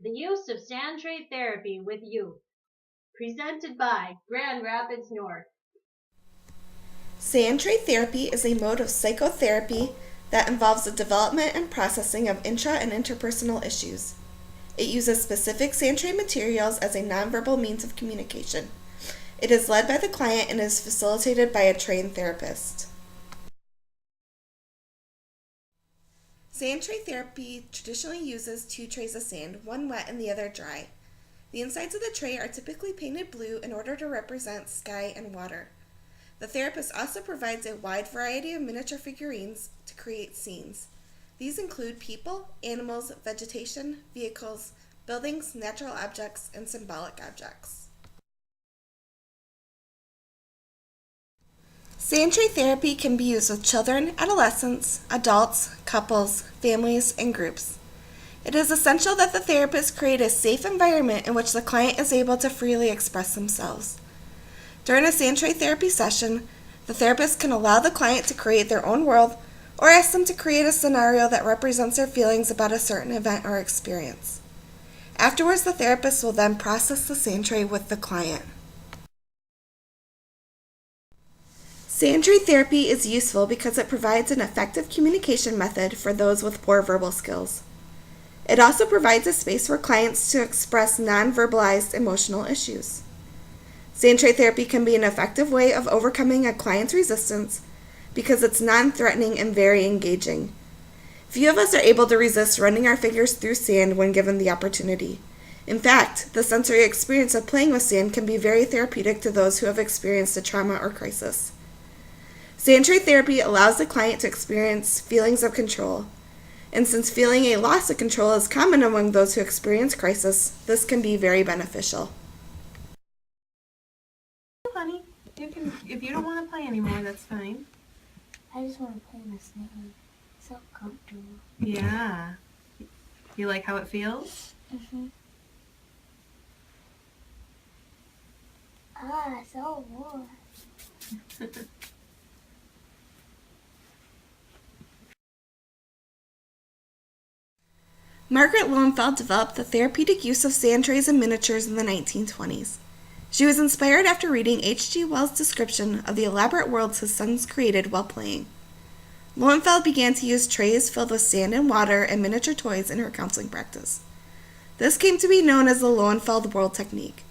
The use of sand trade therapy with youth, presented by Grand Rapids North. Sand tray therapy is a mode of psychotherapy that involves the development and processing of intra and interpersonal issues. It uses specific sand tray materials as a nonverbal means of communication. It is led by the client and is facilitated by a trained therapist. Sand tray therapy traditionally uses two trays of sand, one wet and the other dry. The insides of the tray are typically painted blue in order to represent sky and water. The therapist also provides a wide variety of miniature figurines to create scenes. These include people, animals, vegetation, vehicles, buildings, natural objects, and symbolic objects. Sand tray therapy can be used with children, adolescents, adults, couples, families, and groups. It is essential that the therapist create a safe environment in which the client is able to freely express themselves. During a sand tray therapy session, the therapist can allow the client to create their own world or ask them to create a scenario that represents their feelings about a certain event or experience. Afterwards, the therapist will then process the sand tray with the client. Sand tray therapy is useful because it provides an effective communication method for those with poor verbal skills. It also provides a space for clients to express non-verbalized emotional issues. Sand tray therapy can be an effective way of overcoming a client's resistance because it's non-threatening and very engaging. Few of us are able to resist running our fingers through sand when given the opportunity. In fact, the sensory experience of playing with sand can be very therapeutic to those who have experienced a trauma or crisis. Sand tray therapy allows the client to experience feelings of control. And since feeling a loss of control is common among those who experience crisis, this can be very beneficial. Honey, if you don't want to play anymore, that's fine. I just want to play in the sand. It's so comfortable. Yeah. You like how it feels? So warm. Margaret Lowenfeld developed the therapeutic use of sand trays and miniatures in the 1920s. She was inspired after reading H.G. Wells' description of the elaborate worlds his sons created while playing. Lowenfeld began to use trays filled with sand and water and miniature toys in her counseling practice. This came to be known as the Lowenfeld World Technique.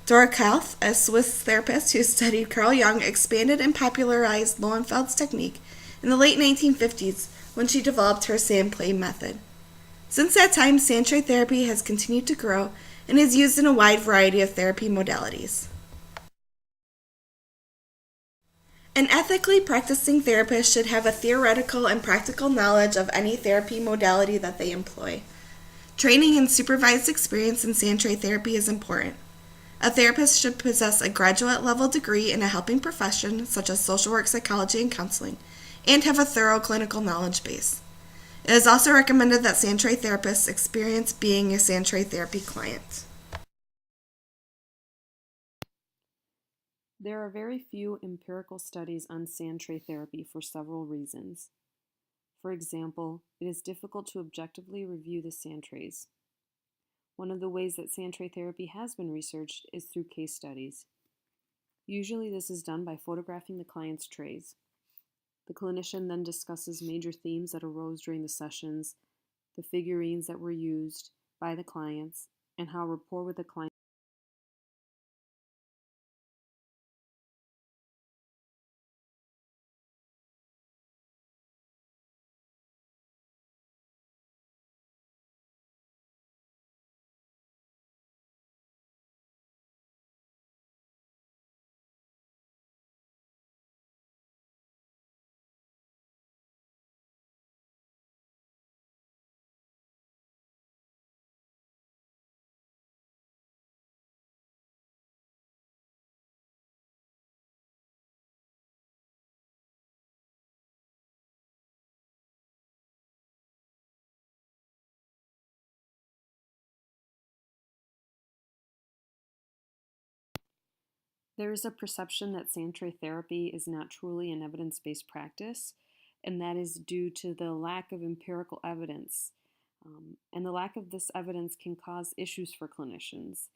Dora Kelth, a Swiss therapist who studied Carl Jung, expanded and popularized Lowenfeld's technique in the late 1950s when she developed her sand play method. Since that time, sand tray therapy has continued to grow and is used in a wide variety of therapy modalities. An ethically practicing therapist should have a theoretical and practical knowledge of any therapy modality that they employ. Training and supervised experience in sand tray therapy is important. A therapist should possess a graduate level degree in a helping profession, such as social work, psychology, and counseling, and have a thorough clinical knowledge base. It is also recommended that sand tray therapists experience being a sand tray therapy client. There are very few empirical studies on sand tray therapy for several reasons. For example, it is difficult to objectively review the sand trays. One of the ways that sand tray therapy has been researched is through case studies. Usually this is done by photographing the client's trays. The clinician then discusses major themes that arose during the sessions, the figurines that were used by the clients, and how rapport with the client. There is a perception that sand tray therapy is not truly an evidence-based practice, and that is due to the lack of empirical evidence. And the lack of this evidence can cause issues for clinicians.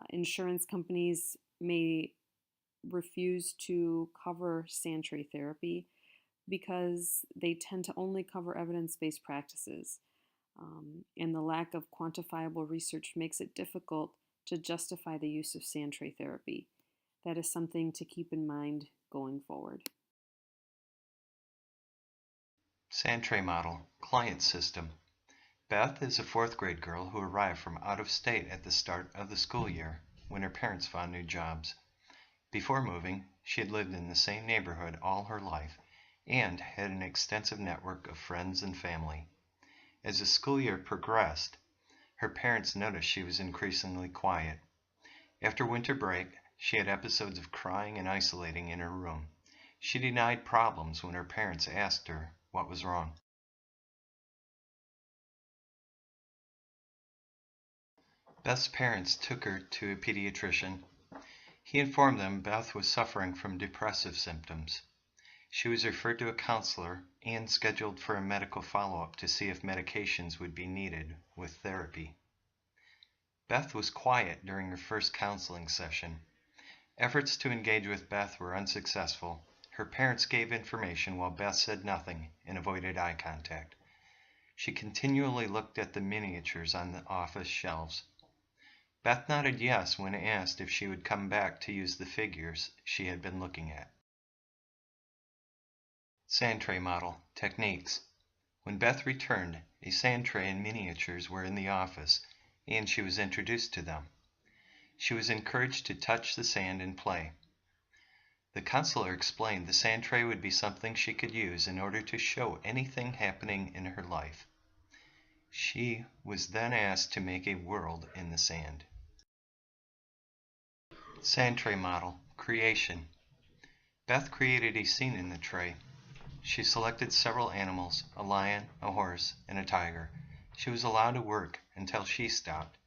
Insurance companies may refuse to cover sand tray therapy because they tend to only cover evidence-based practices. And the lack of quantifiable research makes it difficult to justify the use of sand tray therapy. That is something to keep in mind going forward. Sand tray model, client system. Beth is a 4th grade girl who arrived from out of state at the start of the school year when her parents found new jobs. Before moving, she had lived in the same neighborhood all her life and had an extensive network of friends and family. As the school year progressed, her parents noticed she was increasingly quiet. After winter break, she had episodes of crying and isolating in her room. She denied problems when her parents asked her what was wrong. Beth's parents took her to a pediatrician. He informed them Beth was suffering from depressive symptoms. She was referred to a counselor and scheduled for a medical follow-up to see if medications would be needed with therapy. Beth was quiet during her first counseling session. Efforts to engage with Beth were unsuccessful. Her parents gave information while Beth said nothing and avoided eye contact. She continually looked at the miniatures on the office shelves. Beth nodded yes when asked if she would come back to use the figures she had been looking at. Sand tray model, techniques. When Beth returned, a sand tray and miniatures were in the office, and she was introduced to them. She was encouraged to touch the sand and play. The counselor explained the sand tray would be something she could use in order to show anything happening in her life. She was then asked to make a world in the sand. Sand tray model, creation. Beth created a scene in the tray. She selected several animals, a lion, a horse, and a tiger. She was allowed to work until she stopped.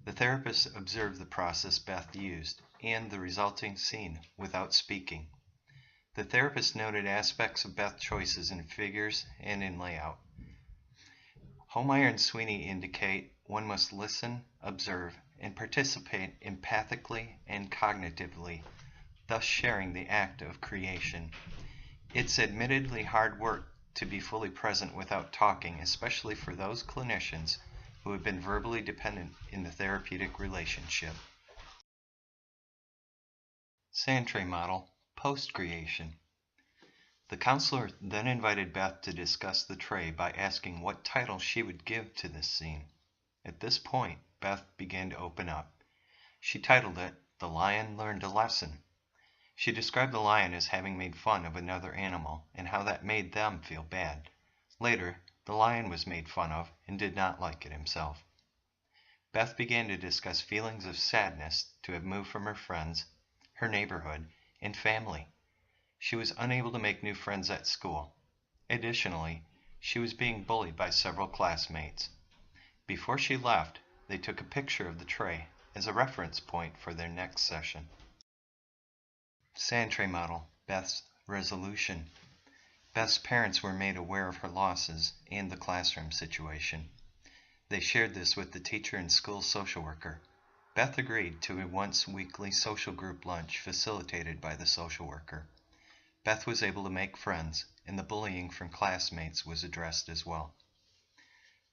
The therapist observed the process Beth used and the resulting scene without speaking. The therapist noted aspects of Beth's choices in figures and in layout. Homeyer and Sweeney indicate one must listen, observe, and participate empathically and cognitively, thus sharing the act of creation. It's admittedly hard work to be fully present without talking, especially for those clinicians who have been verbally dependent in the therapeutic relationship. Sand tray model, post-creation. The counselor then invited Beth to discuss the tray by asking what title she would give to this scene. At this point, Beth began to open up. She titled it, "The Lion Learned a Lesson." She described the lion as having made fun of another animal and how that made them feel bad. Later, the lion was made fun of and did not like it himself. Beth began to discuss feelings of sadness to have moved from her friends, her neighborhood, and family. She was unable to make new friends at school. Additionally, she was being bullied by several classmates. Before she left, they took a picture of the tray as a reference point for their next session. Sand tray model, Beth's resolution. Beth's parents were made aware of her losses and the classroom situation. They shared this with the teacher and school social worker. Beth agreed to a once-weekly social group lunch facilitated by the social worker. Beth was able to make friends, and the bullying from classmates was addressed as well.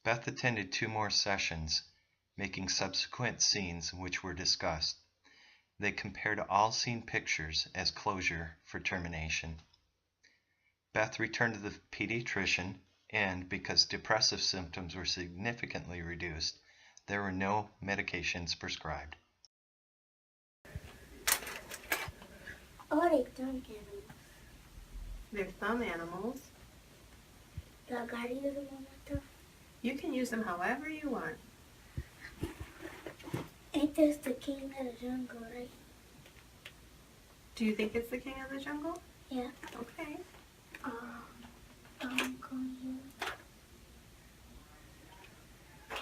Beth attended 2 more sessions, making subsequent scenes which were discussed. They compared all scene pictures as closure for termination. Beth returned to the pediatrician, and because depressive symptoms were significantly reduced, there were no medications prescribed. What are thumb animals? They're thumb animals. Do I gotta use them on my thumb? You can use them however you want. Ain't this the king of the jungle, right? Do you think it's the king of the jungle? Yeah. Okay. I'm gonna use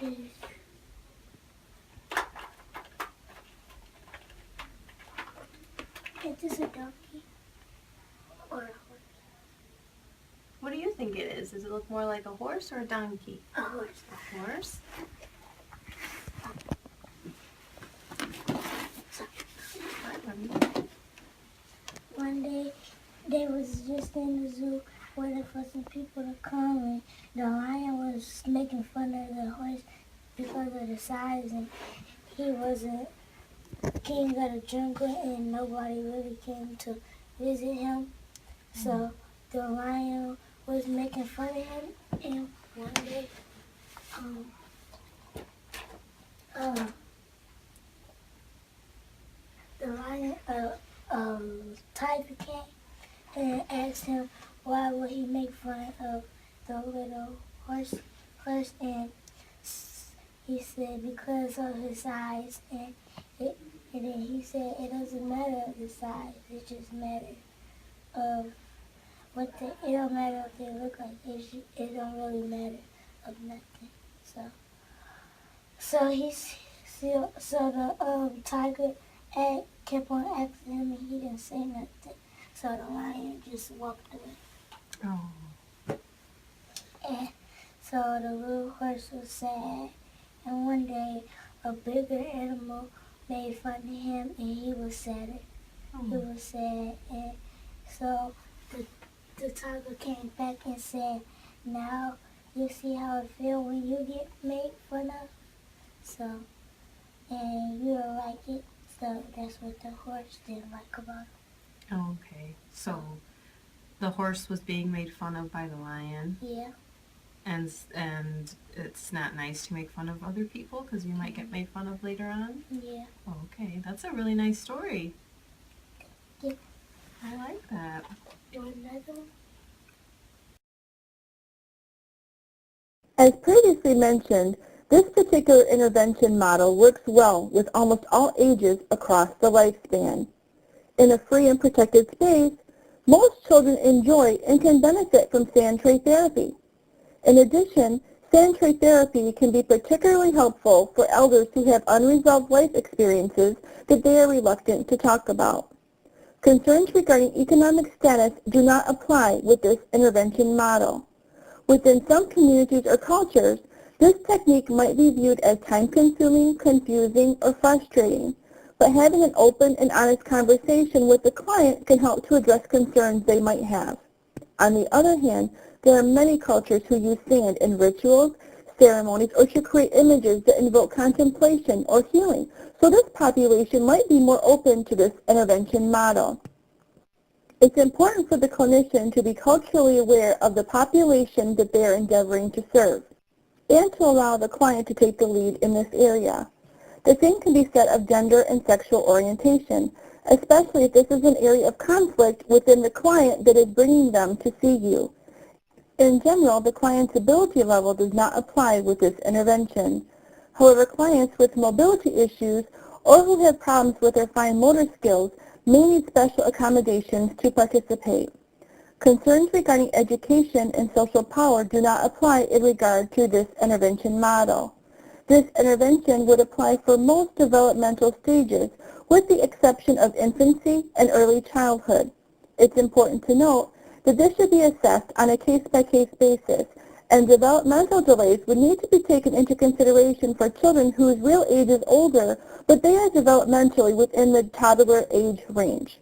this. Is this a donkey or a horse? What do you think? think it is? Does it look more like a horse or a donkey? A horse. A horse? One day, they was just in the zoo waiting for some people to come, and the lion was making fun of the horse because of the size, and he wasn't king of the jungle, and nobody really came to visit him. So the lion was making fun of him, and one day, the lion, tiger came and asked him why would he make fun of the little horse, and he said because of his size, and then he said it doesn't matter the size, it just matters of it don't matter what they look like, it don't really matter of nothing. So the tiger kept on asking him, and he didn't say nothing. So the lion just walked away. Oh. And so the little horse was sad. And one day, a bigger animal made fun of him, and he was sadder. He was sad. And so the tiger came back and said, now you see how it feels when you get made fun of? So, and you don't like it. So that's what the horse didn't like about it. Okay. So the horse was being made fun of by the lion. Yeah. And it's not nice to make fun of other people because you might get made fun of later on? Yeah. Okay, that's a really nice story. Yeah. I like that. Do another one? As previously mentioned, this particular intervention model works well with almost all ages across the lifespan. In a free and protected space, most children enjoy and can benefit from sand tray therapy. In addition, sand tray therapy can be particularly helpful for elders who have unresolved life experiences that they are reluctant to talk about. Concerns regarding economic status do not apply with this intervention model. Within some communities or cultures, this technique might be viewed as time-consuming, confusing, or frustrating, but having an open and honest conversation with the client can help to address concerns they might have. On the other hand, there are many cultures who use sand in rituals, ceremonies, or to create images that invoke contemplation or healing, so this population might be more open to this intervention model. It's important for the clinician to be culturally aware of the population that they are endeavoring to serve, and to allow the client to take the lead in this area. The same can be said of gender and sexual orientation, especially if this is an area of conflict within the client that is bringing them to see you. In general, the client's ability level does not apply with this intervention. However, clients with mobility issues or who have problems with their fine motor skills may need special accommodations to participate. Concerns regarding education and social power do not apply in regard to this intervention model. This intervention would apply for most developmental stages, with the exception of infancy and early childhood. It's important to note that this should be assessed on a case-by-case basis, and developmental delays would need to be taken into consideration for children whose real age is older, but they are developmentally within the toddler age range.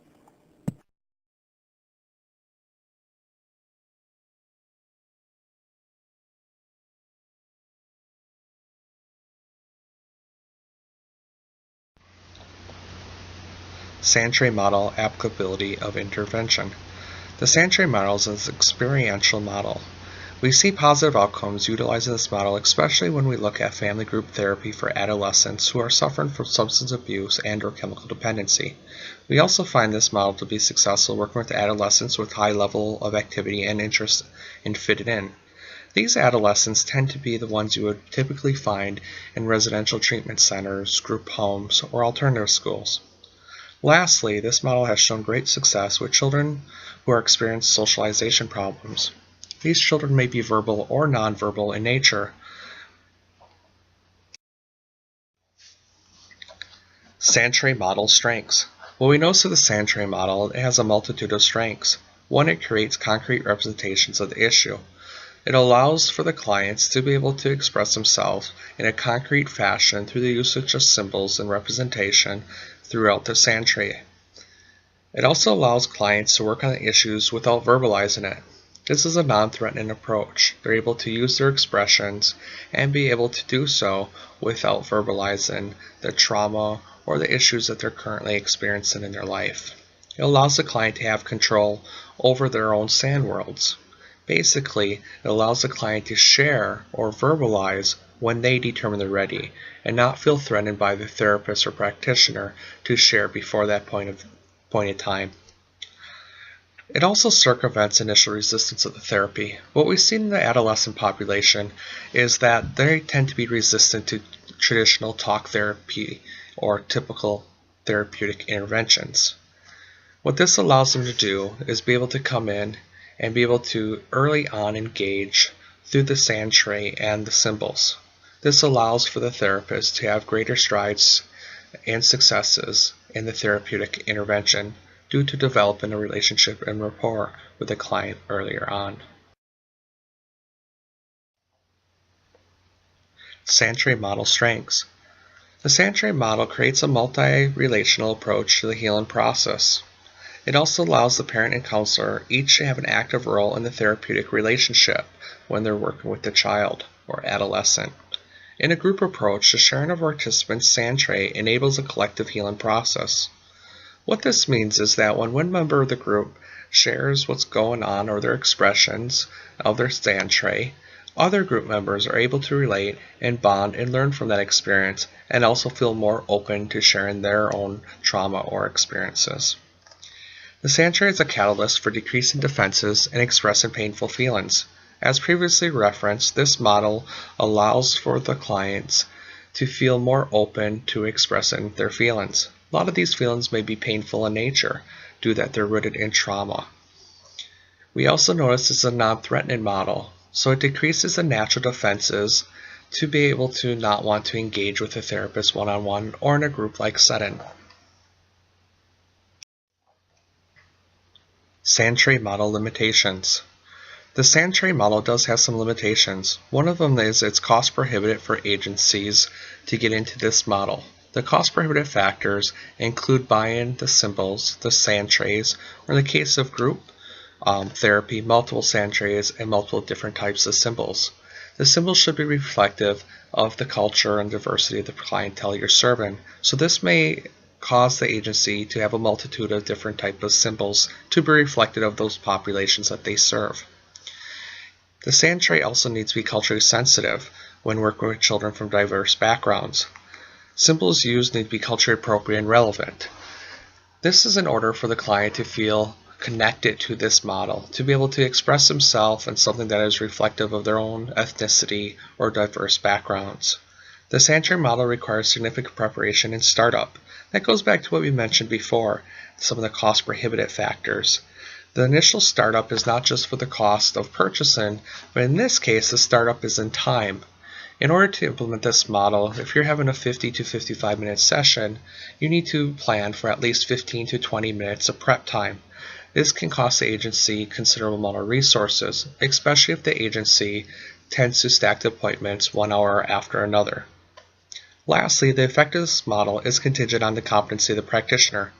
Sand tray model applicability of intervention. The sand tray model is an experiential model. We see positive outcomes utilizing this model, especially when we look at family group therapy for adolescents who are suffering from substance abuse and/or chemical dependency. We also find this model to be successful working with adolescents with high level of activity and interest in fitting in. These adolescents tend to be the ones you would typically find in residential treatment centers, group homes, or alternative schools. Lastly, this model has shown great success with children who are experiencing socialization problems. These children may be verbal or nonverbal in nature. Sand tray model strengths. What we notice of the sand tray model, it has a multitude of strengths. One, it creates concrete representations of the issue. It allows for the clients to be able to express themselves in a concrete fashion through the usage of symbols and representation throughout the sand tray. It also allows clients to work on the issues without verbalizing it. This is a non-threatening approach. They're able to use their expressions and be able to do so without verbalizing the trauma or the issues that they're currently experiencing in their life. It allows the client to have control over their own sand worlds. Basically, it allows the client to share or verbalize when they determine they're ready and not feel threatened by the therapist or practitioner to share before that point in time. It also circumvents initial resistance of the therapy. What we've seen in the adolescent population is that they tend to be resistant to traditional talk therapy or typical therapeutic interventions. What this allows them to do is be able to come in and be able to early on engage through the sand tray and the symbols. This allows for the therapist to have greater strides and successes in the therapeutic intervention due to developing a relationship and rapport with the client earlier on. Sand tray model strengths. The sand tray model creates a multi-relational approach to the healing process. It also allows the parent and counselor each to have an active role in the therapeutic relationship when they're working with the child or adolescent. In a group approach, the sharing of participants' sand tray enables a collective healing process. What this means is that when one member of the group shares what's going on or their expressions of their sand tray, other group members are able to relate and bond and learn from that experience and also feel more open to sharing their own trauma or experiences. The sand tray is a catalyst for decreasing defenses and expressing painful feelings. As previously referenced, this model allows for the clients to feel more open to expressing their feelings. A lot of these feelings may be painful in nature due that they're rooted in trauma. We also notice it's a non-threatening model, so it decreases the natural defenses to be able to not want to engage with a therapist one-on-one or in a group-like setting. Sand tray model limitations. The sand tray model does have some limitations. One of them is it's cost prohibitive for agencies to get into this model. The cost prohibitive factors include buying the symbols, the sand trays, or in the case of group therapy, multiple sand trays and multiple different types of symbols. The symbols should be reflective of the culture and diversity of the clientele you're serving, so this may cause the agency to have a multitude of different types of symbols to be reflective of those populations that they serve. The sand tray also needs to be culturally sensitive when working with children from diverse backgrounds. Symbols used need to be culturally appropriate and relevant. This is in order for the client to feel connected to this model, to be able to express themselves in something that is reflective of their own ethnicity or diverse backgrounds. The sand tray model requires significant preparation and startup. That goes back to what we mentioned before, some of the cost prohibitive factors. The initial startup is not just for the cost of purchasing, but in this case the startup is in time. In order to implement this model, if you're having a 50 to 55 minute session, you need to plan for at least 15 to 20 minutes of prep time. This can cost the agency considerable amount of resources, especially if the agency tends to stack the appointments 1 hour after another. Lastly, the effectiveness model is contingent on the competency of the practitioner.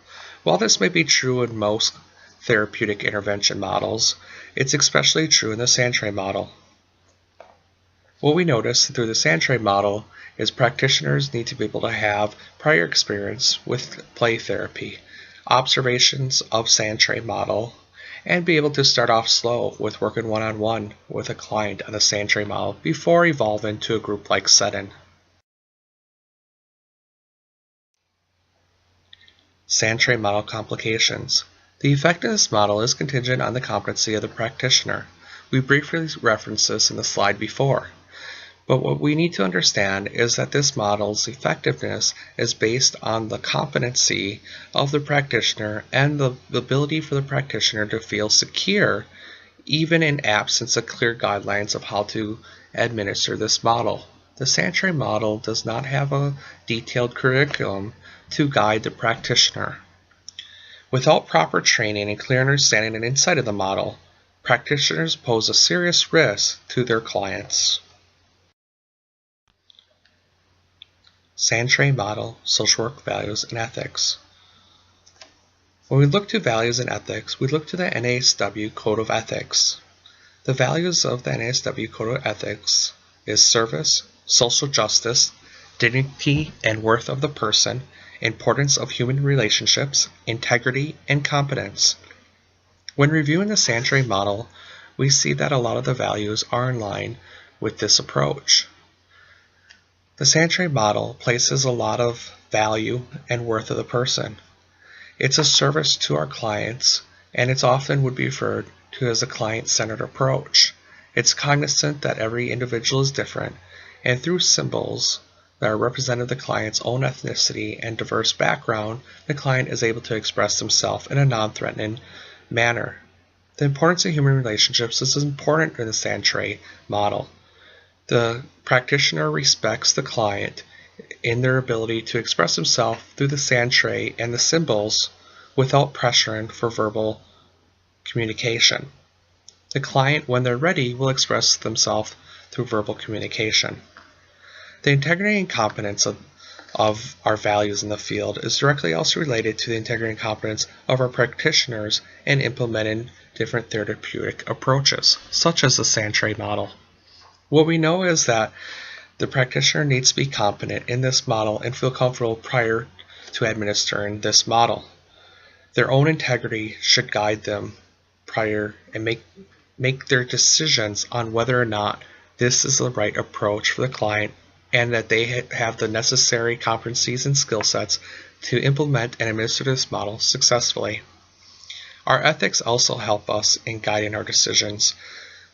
While this may be true in most therapeutic intervention models, it's especially true in the sand tray model. What we notice through the sand tray model is practitioners need to be able to have prior experience with play therapy, observations of sand tray model, and be able to start off slow with working one-on-one with a client on the sand tray model before evolving to a group-like setting. Sand tray model complications. The effectiveness model is contingent on the competency of the practitioner. We briefly referenced this in the slide before. But what we need to understand is that this model's effectiveness is based on the competency of the practitioner and the ability for the practitioner to feel secure even in absence of clear guidelines of how to administer this model. The sand tray model does not have a detailed curriculum to guide the practitioner. Without proper training and clear understanding and insight of the model, practitioners pose a serious risk to their clients. Sand Model, Social Work Values and Ethics. When we look to values and ethics, we look to the NASW Code of Ethics. The values of the NASW Code of Ethics is service, social justice, dignity and worth of the person, importance of human relationships, integrity, and competence. When reviewing the Sand model, we see that a lot of the values are in line with this approach. The Sand model places a lot of value and worth of the person. It's a service to our clients, and it's often would be referred to as a client-centered approach. It's cognizant that every individual is different, and through symbols that are representative of the client's own ethnicity and diverse background, the client is able to express himself in a non-threatening manner. The importance of human relationships is important in the Sand model. The practitioner respects the client in their ability to express himself through the Sand and the symbols without pressuring for verbal communication. The client, when they're ready, will express themselves through verbal communication. The integrity and competence of our values in the field is directly also related to the integrity and competence of our practitioners in implementing different therapeutic approaches, such as the Sand model. What we know is that the practitioner needs to be competent in this model and feel comfortable prior to administering this model. Their own integrity should guide them prior and make their decisions on whether or not this is the right approach for the client, and that they have the necessary competencies and skill sets to implement and administer this model successfully. Our ethics also help us in guiding our decisions,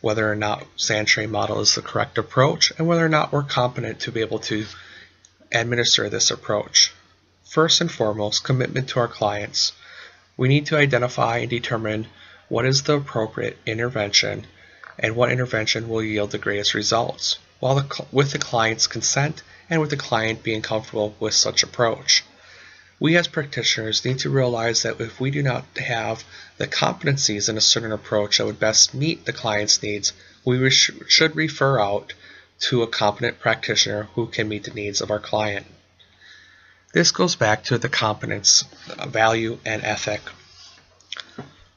whether or not Sand model is the correct approach, and whether or not we're competent to be able to administer this approach. First and foremost, commitment to our clients. We need to identify and determine what is the appropriate intervention and what intervention will yield the greatest results, with the client's consent and with the client being comfortable with such approach. We as practitioners need to realize that if we do not have the competencies in a certain approach that would best meet the client's needs, we should refer out to a competent practitioner who can meet the needs of our client. This goes back to the competence, value, and ethic.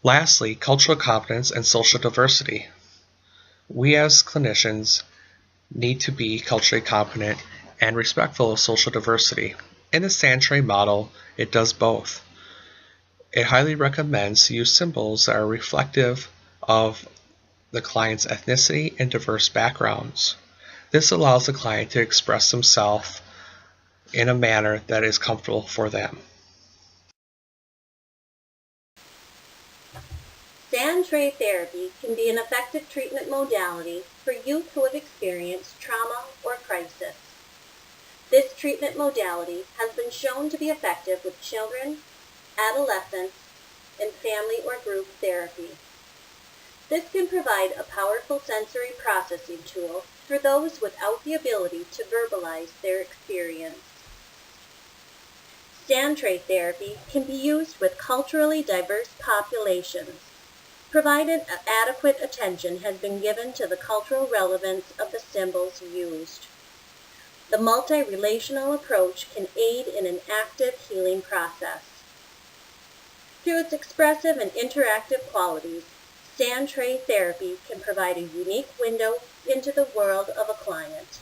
Lastly, cultural competence and social diversity. We as clinicians need to be culturally competent and respectful of social diversity. In the Sand model, it does both. It highly recommends to use symbols that are reflective of the client's ethnicity and diverse backgrounds. This allows the client to express himself in a manner that is comfortable for them. Sand tray therapy can be an effective treatment modality for youth who have experienced trauma or crisis. This treatment modality has been shown to be effective with children, adolescents, and family or group therapy. This can provide a powerful sensory processing tool for those without the ability to verbalize their experience. Sand tray therapy can be used with culturally diverse populations, provided adequate attention has been given to the cultural relevance of the symbols used. The multi-relational approach can aid in an active healing process. Through its expressive and interactive qualities, Sand tray therapy can provide a unique window into the world of a client.